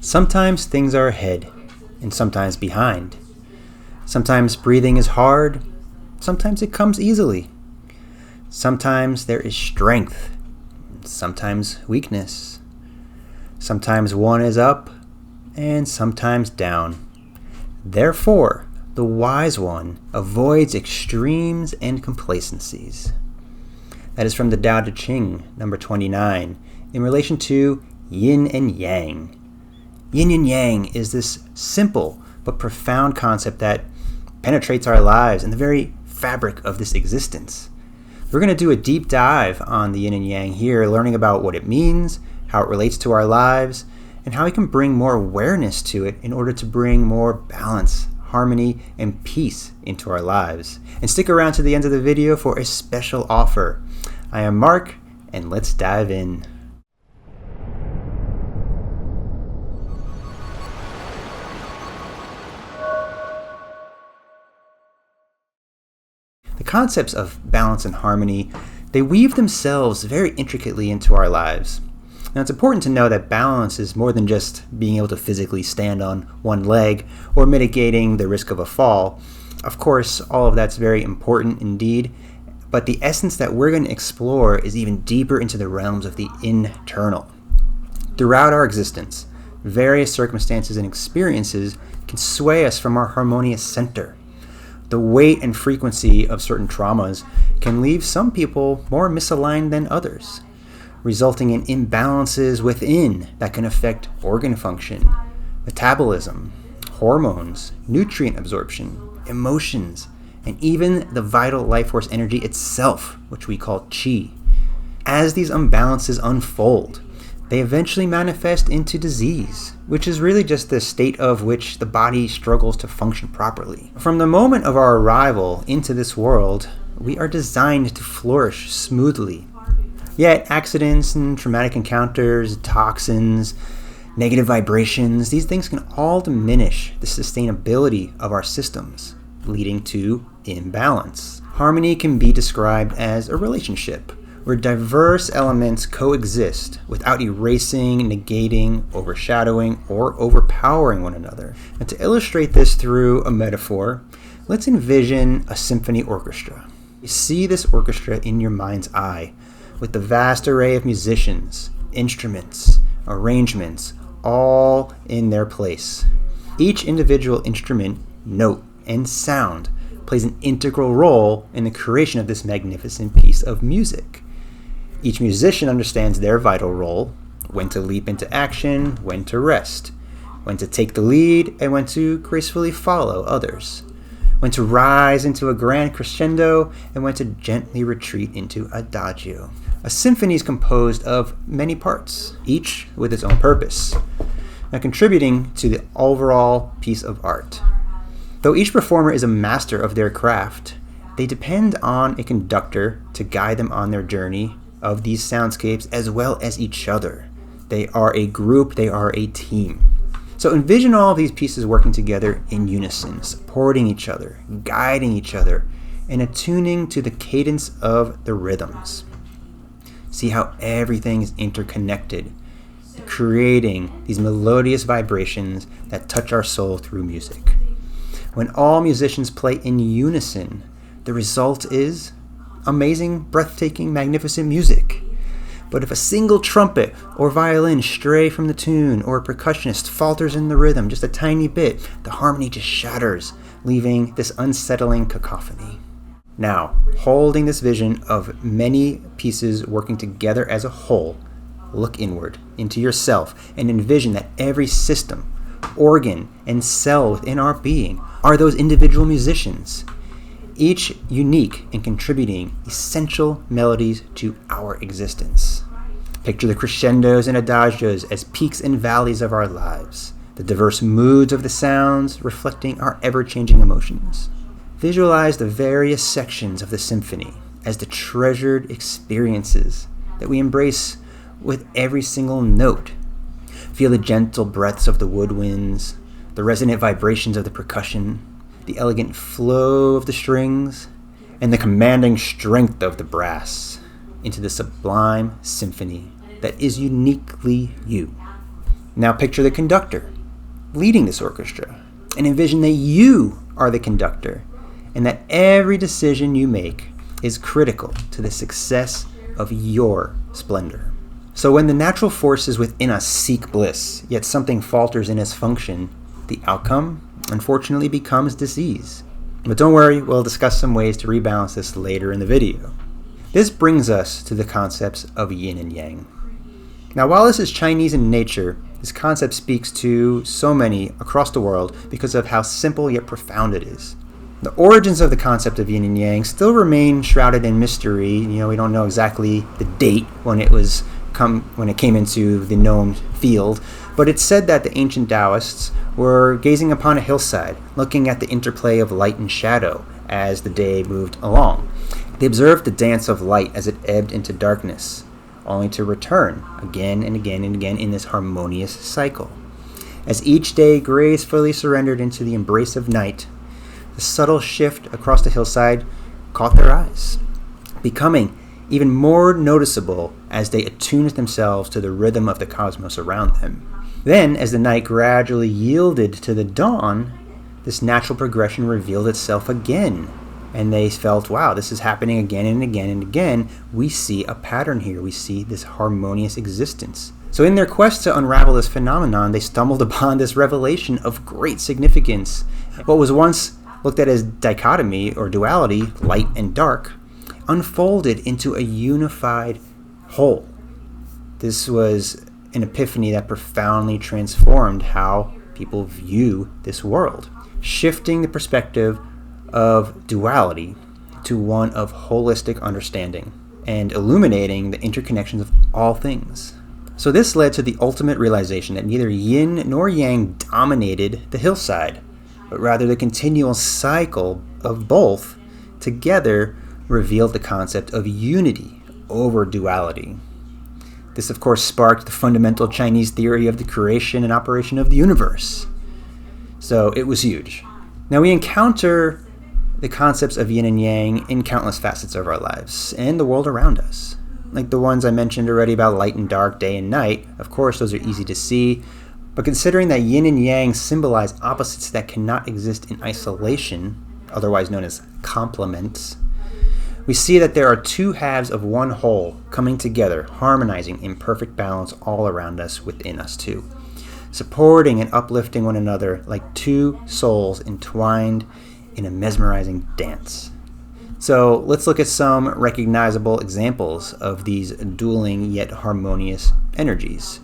Sometimes things are ahead and sometimes behind. Sometimes breathing is hard, sometimes it comes easily. Sometimes there is strength, sometimes weakness. Sometimes one is up and sometimes down. Therefore, the wise one avoids extremes and complacencies. That is from the Tao Te Ching, number 29, in relation to Yin and Yang. Yin and Yang is this simple but profound concept that penetrates our lives and the very fabric of this existence. We're going to do a deep dive on the Yin and Yang here, learning about what it means, how it relates to our lives, and how we can bring more awareness to it in order to bring more balance, harmony, and peace into our lives. And stick around to the end of the video for a special offer. I am Mark, and let's dive in. The concepts of balance and harmony, they weave themselves very intricately into our lives. Now, it's important to know that balance is more than just being able to physically stand on one leg or mitigating the risk of a fall. Of course, all of that's very important indeed, but the essence that we're going to explore is even deeper into the realms of the internal. Throughout our existence, various circumstances and experiences can sway us from our harmonious center. The weight and frequency of certain traumas can leave some people more misaligned than others, resulting in imbalances within that can affect organ function, metabolism, hormones, nutrient absorption, emotions, and even the vital life force energy itself, which we call Qi. As these imbalances unfold, they eventually manifest into disease, which is really just the state of which the body struggles to function properly. From the moment of our arrival into this world, we are designed to flourish smoothly. Yet accidents and traumatic encounters, toxins, negative vibrations, these things can all diminish the sustainability of our systems, leading to imbalance. Harmony can be described as a relationship where diverse elements coexist without erasing, negating, overshadowing, or overpowering one another. And to illustrate this through a metaphor, let's envision a symphony orchestra. You see this orchestra in your mind's eye, with the vast array of musicians, instruments, arrangements, all in their place. Each individual instrument, note, and sound plays an integral role in the creation of this magnificent piece of music. Each musician understands their vital role, when to leap into action, when to rest, when to take the lead, and when to gracefully follow others, when to rise into a grand crescendo, and when to gently retreat into adagio. A symphony is composed of many parts, each with its own purpose, and contributing to the overall piece of art. Though each performer is a master of their craft, they depend on a conductor to guide them on their journey of these soundscapes as well as each other. They are a group, they are a team. So envision all of these pieces working together in unison, supporting each other, guiding each other, and attuning to the cadence of the rhythms. See how everything is interconnected, creating these melodious vibrations that touch our soul through music. When all musicians play in unison, the result is amazing, breathtaking, magnificent music. But if a single trumpet or violin stray from the tune, or a percussionist falters in the rhythm just a tiny bit, the harmony just shatters, leaving this unsettling cacophony. Now, holding this vision of many pieces working together as a whole, look inward into yourself and envision that every system, organ, and cell within our being are those individual musicians, each unique and contributing essential melodies to our existence. Picture the crescendos and adagios as peaks and valleys of our lives, the diverse moods of the sounds reflecting our ever-changing emotions. Visualize the various sections of the symphony as the treasured experiences that we embrace with every single note. Feel the gentle breaths of the woodwinds, the resonant vibrations of the percussion, the elegant flow of the strings, and the commanding strength of the brass into the sublime symphony that is uniquely you. Now picture the conductor leading this orchestra, and envision that you are the conductor, and that every decision you make is critical to the success of your splendor. So when the natural forces within us seek bliss, yet something falters in its function, the outcome, unfortunately, becomes disease. But don't worry, we'll discuss some ways to rebalance this later in the video. This brings us to the concepts of yin and yang. Now, while this is Chinese in nature, this concept speaks to so many across the world because of how simple yet profound it is. The origins of the concept of yin and yang still remain shrouded in mystery. We don't know exactly the date when it came into the known field, but it's said that the ancient Taoists were gazing upon a hillside, looking at the interplay of light and shadow as the day moved along. They observed the dance of light as it ebbed into darkness, only to return again and again and again in this harmonious cycle. As each day gracefully surrendered into the embrace of night, the subtle shift across the hillside caught their eyes, becoming even more noticeable as they attuned themselves to the rhythm of the cosmos around them. Then, as the night gradually yielded to the dawn, this natural progression revealed itself again, and they felt, wow, this is happening again and again and again. We see a pattern here. We see this harmonious existence. So in their quest to unravel this phenomenon, they stumbled upon this revelation of great significance. What was once looked at as dichotomy or duality, light and dark, unfolded into a unified whole. This was an epiphany that profoundly transformed how people view this world, shifting the perspective of duality to one of holistic understanding and illuminating the interconnections of all things. So this led to the ultimate realization that neither yin nor yang dominated the hillside, but rather the continual cycle of both together revealed the concept of unity over duality. This, of course, sparked the fundamental Chinese theory of the creation and operation of the universe. So it was huge. Now we encounter the concepts of yin and yang in countless facets of our lives and the world around us. Like the ones I mentioned already about light and dark, day and night. Of course, those are easy to see. But considering that yin and yang symbolize opposites that cannot exist in isolation, otherwise known as complements, we see that there are two halves of one whole coming together, harmonizing in perfect balance all around us, within us too, supporting and uplifting one another like two souls entwined in a mesmerizing dance. So let's look at some recognizable examples of these dueling yet harmonious energies.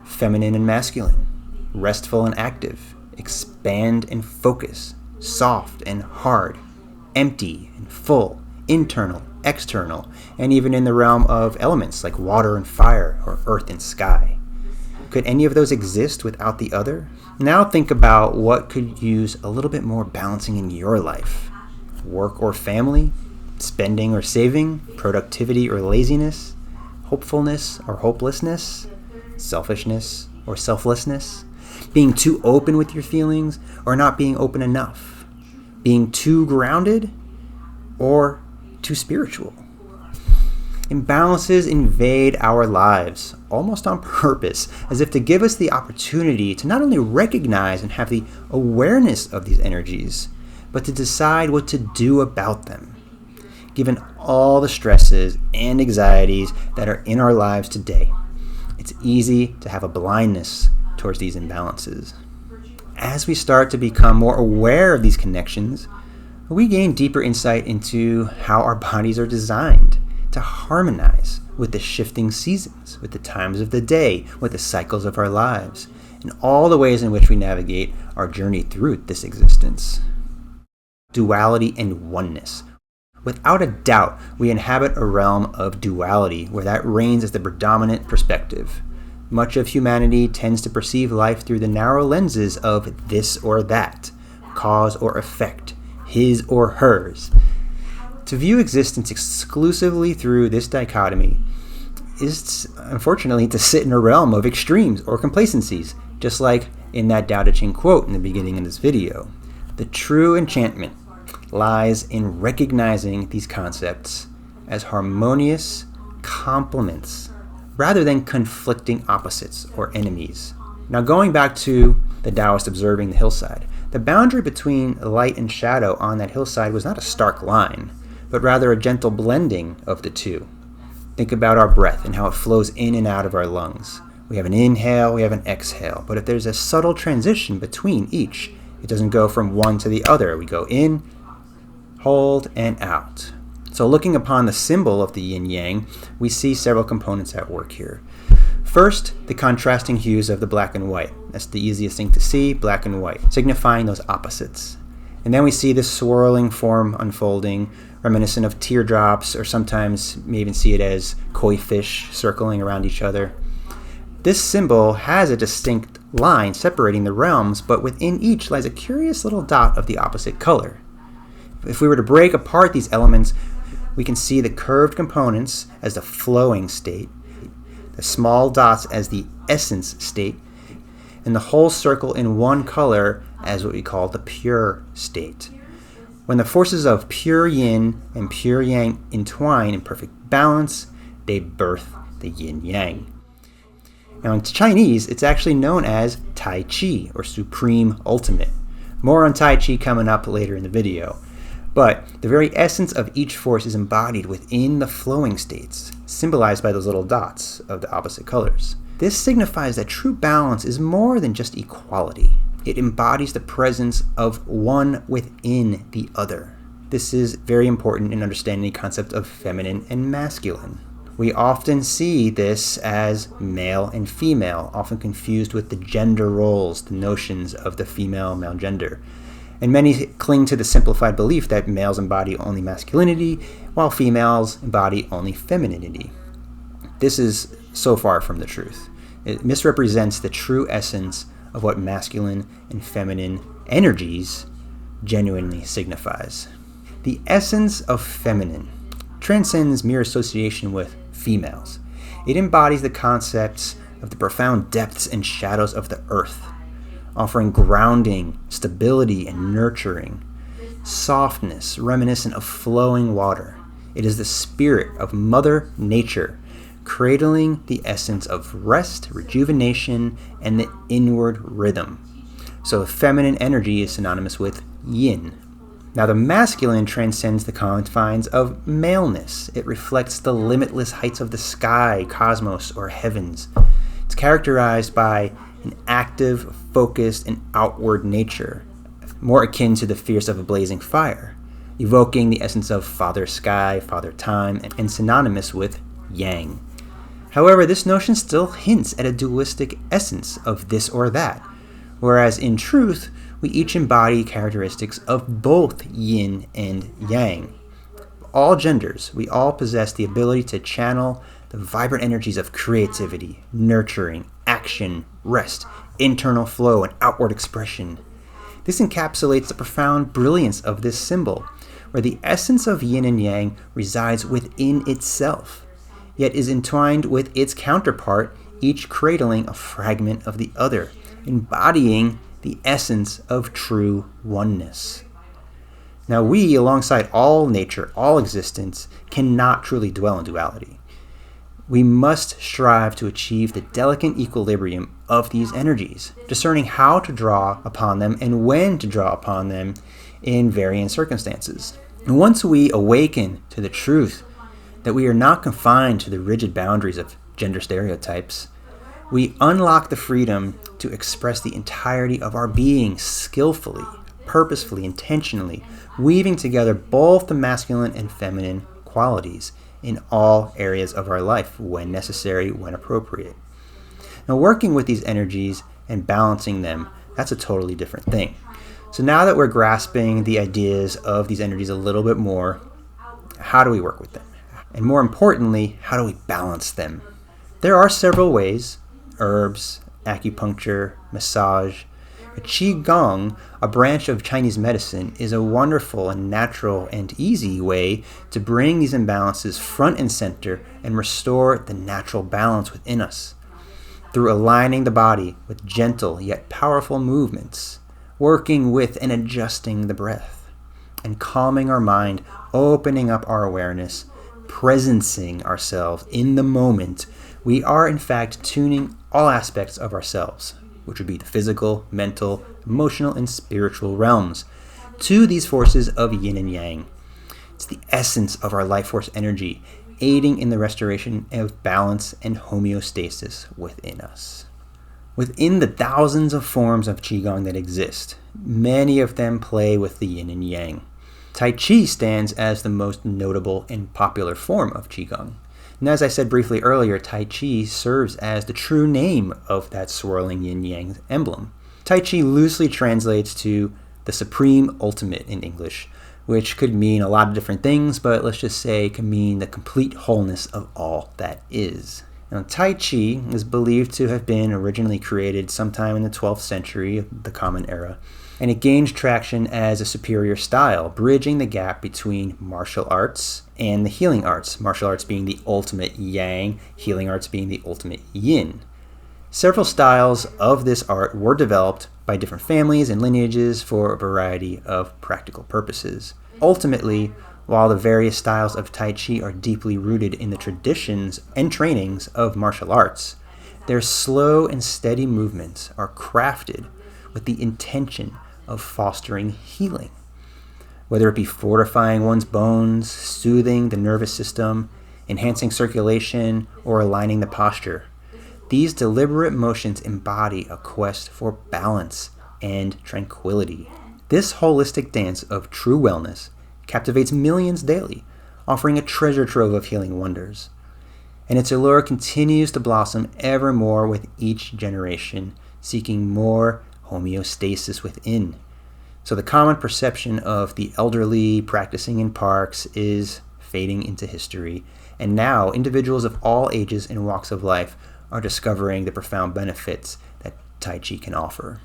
Feminine and masculine, restful and active, expand and focus, soft and hard, empty and full, internal, external, and even in the realm of elements like water and fire or earth and sky. Could any of those exist without the other? Now think about what could use a little bit more balancing in your life. Work or family, spending or saving, productivity or laziness, hopefulness or hopelessness, selfishness or selflessness, being too open with your feelings or not being open enough, being too grounded or too spiritual. Imbalances invade our lives, almost on purpose, as if to give us the opportunity to not only recognize and have the awareness of these energies, but to decide what to do about them. Given all the stresses and anxieties that are in our lives today, it's easy to have a blindness towards these imbalances. As we start to become more aware of these connections, we gain deeper insight into how our bodies are designed to harmonize with the shifting seasons, with the times of the day, with the cycles of our lives, and all the ways in which we navigate our journey through this existence. Duality and oneness. Without a doubt, we inhabit a realm of duality where that reigns as the predominant perspective. Much of humanity tends to perceive life through the narrow lenses of this or that, cause or effect, his or hers. To view existence exclusively through this dichotomy is, unfortunately, to sit in a realm of extremes or complacencies, just like in that Tao Te Ching quote in the beginning of this video. The true enchantment lies in recognizing these concepts as harmonious complements rather than conflicting opposites or enemies. Now going back to the Taoist observing the hillside, the boundary between light and shadow on that hillside was not a stark line, but rather a gentle blending of the two. Think about our breath and how it flows in and out of our lungs. We have an inhale, we have an exhale, but if there's a subtle transition between each, it doesn't go from one to the other. We go in, hold, and out. So looking upon the symbol of the yin-yang, we see several components at work here. First, the contrasting hues of the black and white. That's the easiest thing to see, black and white, signifying those opposites. And then we see this swirling form unfolding, reminiscent of teardrops, or sometimes you may even see it as koi fish circling around each other. This symbol has a distinct line separating the realms, but within each lies a curious little dot of the opposite color. If we were to break apart these elements, we can see the curved components as the flowing state, the small dots as the essence state, and the whole circle in one color as what we call the pure state. When the forces of pure yin and pure yang entwine in perfect balance, they birth the yin-yang. Now in Chinese, it's actually known as Tai Chi, or Supreme Ultimate. More on Tai Chi coming up later in the video. But the very essence of each force is embodied within the flowing states, symbolized by those little dots of the opposite colors. This signifies that true balance is more than just equality. It embodies the presence of one within the other. This is very important in understanding the concept of feminine and masculine. We often see this as male and female, often confused with the gender roles, the notions of the female-male gender. And many cling to the simplified belief that males embody only masculinity, while females embody only femininity. This is so far from the truth. It misrepresents the true essence of what masculine and feminine energies genuinely signifies. The essence of feminine transcends mere association with females. It embodies the concepts of the profound depths and shadows of the earth, offering grounding, stability, and nurturing, softness reminiscent of flowing water. It is the spirit of Mother Nature, cradling the essence of rest, rejuvenation, and the inward rhythm. So feminine energy is synonymous with yin. Now the masculine transcends the confines of maleness. It reflects the limitless heights of the sky, cosmos, or heavens. It's characterized by an active, focused, and outward nature, more akin to the fierce of a blazing fire, evoking the essence of Father Sky, Father Time, and synonymous with Yang. However, this notion still hints at a dualistic essence of this or that, whereas in truth, we each embody characteristics of both yin and yang. All genders, we all possess the ability to channel the vibrant energies of creativity, nurturing, action, rest, internal flow, and outward expression. This encapsulates the profound brilliance of this symbol, where the essence of yin and yang resides within itself, yet is entwined with its counterpart, each cradling a fragment of the other, embodying the essence of true oneness. Now we, alongside all nature, all existence, cannot truly dwell in duality. We must strive to achieve the delicate equilibrium of these energies, discerning how to draw upon them and when to draw upon them in varying circumstances. And once we awaken to the truth that we are not confined to the rigid boundaries of gender stereotypes, we unlock the freedom to express the entirety of our being skillfully, purposefully, intentionally, weaving together both the masculine and feminine qualities in all areas of our life when necessary, when appropriate. Now, working with these energies and balancing them, that's a totally different thing. So now that we're grasping the ideas of these energies a little bit more, how do we work with them? And more importantly, how do we balance them? There are several ways: herbs, acupuncture, massage. Qigong, a branch of Chinese medicine, is a wonderful and natural and easy way to bring these imbalances front and center and restore the natural balance within us through aligning the body with gentle yet powerful movements, working with and adjusting the breath, and calming our mind, opening up our awareness, presencing ourselves in the moment. We are in fact tuning all aspects of ourselves. which would be the physical, mental, emotional, and spiritual realms, to these forces of yin and yang. It's the essence of our life force energy, aiding in the restoration of balance and homeostasis within us. Within the thousands of forms of Qigong that exist, many of them play with the yin and yang. Tai Chi stands as the most notable and popular form of Qigong. And as I said briefly earlier, Tai Chi serves as the true name of that swirling yin-yang emblem. Tai Chi loosely translates to the supreme ultimate in English, which could mean a lot of different things, but let's just say it can mean the complete wholeness of all that is. Now, Tai Chi is believed to have been originally created sometime in the 12th century, the Common Era, and it gained traction as a superior style, bridging the gap between martial arts and the healing arts, martial arts being the ultimate yang, healing arts being the ultimate yin. Several styles of this art were developed by different families and lineages for a variety of practical purposes. Ultimately, while the various styles of Tai Chi are deeply rooted in the traditions and trainings of martial arts, their slow and steady movements are crafted with the intention of fostering healing. Whether it be fortifying one's bones, soothing the nervous system, enhancing circulation, or aligning the posture, these deliberate motions embody a quest for balance and tranquility. This holistic dance of true wellness captivates millions daily, offering a treasure trove of healing wonders. And its allure continues to blossom ever more with each generation, seeking more homeostasis within. So the common perception of the elderly practicing in parks is fading into history, and now individuals of all ages and walks of life are discovering the profound benefits that Tai Chi can offer.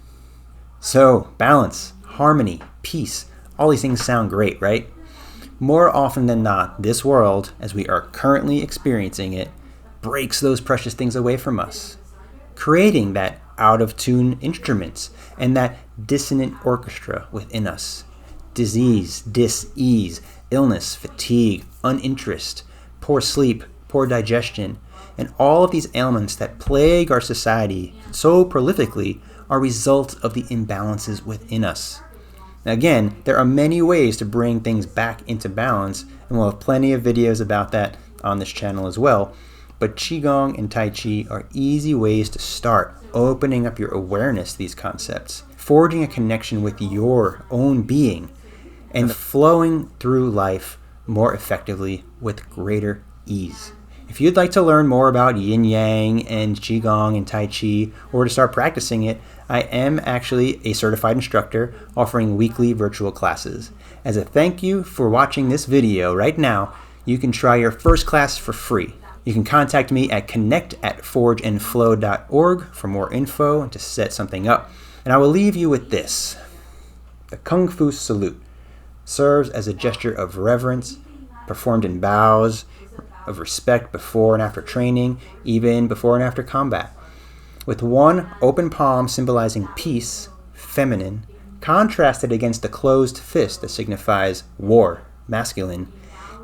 So, balance, harmony, peace, all these things sound great, right? More often than not, this world, as we are currently experiencing it, breaks those precious things away from us, creating that out-of-tune instruments and that dissonant orchestra within us. Disease, dis-ease, illness, fatigue, uninterest, poor sleep, poor digestion, and all of these ailments that plague our society so prolifically are results of the imbalances within us. Now again, there are many ways to bring things back into balance, and we'll have plenty of videos about that on this channel as well. But Qigong and Tai Chi are easy ways to start opening up your awareness to these concepts, forging a connection with your own being, and flowing through life more effectively with greater ease. If you'd like to learn more about Yin Yang and Qigong and Tai Chi, or to start practicing it, I am actually a certified instructor offering weekly virtual classes. As a thank you for watching this video right now, you can try your first class for free. You can contact me at connect@forgeandflow.org for more info and to set something up. And I will leave you with this. The Kung Fu Salute serves as a gesture of reverence, performed in bows, of respect before and after training, even before and after combat. With one open palm symbolizing peace, feminine, contrasted against the closed fist that signifies war, masculine,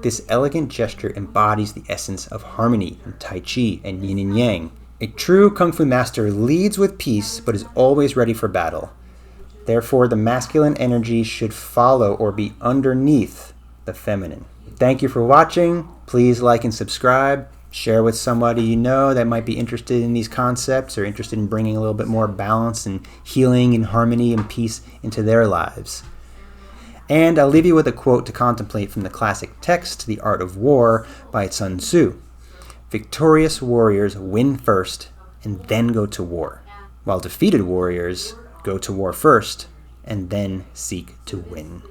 this elegant gesture embodies the essence of harmony in Tai Chi and Yin and Yang. A true Kung Fu master leads with peace but is always ready for battle. Therefore, the masculine energy should follow or be underneath the feminine. Thank you for watching. Please like and subscribe. Share with somebody you know that might be interested in these concepts or interested in bringing a little bit more balance and healing and harmony and peace into their lives. And I'll leave you with a quote to contemplate from the classic text, The Art of War, by Sun Tzu. Victorious warriors win first and then go to war, while defeated warriors go to war first and then seek to win.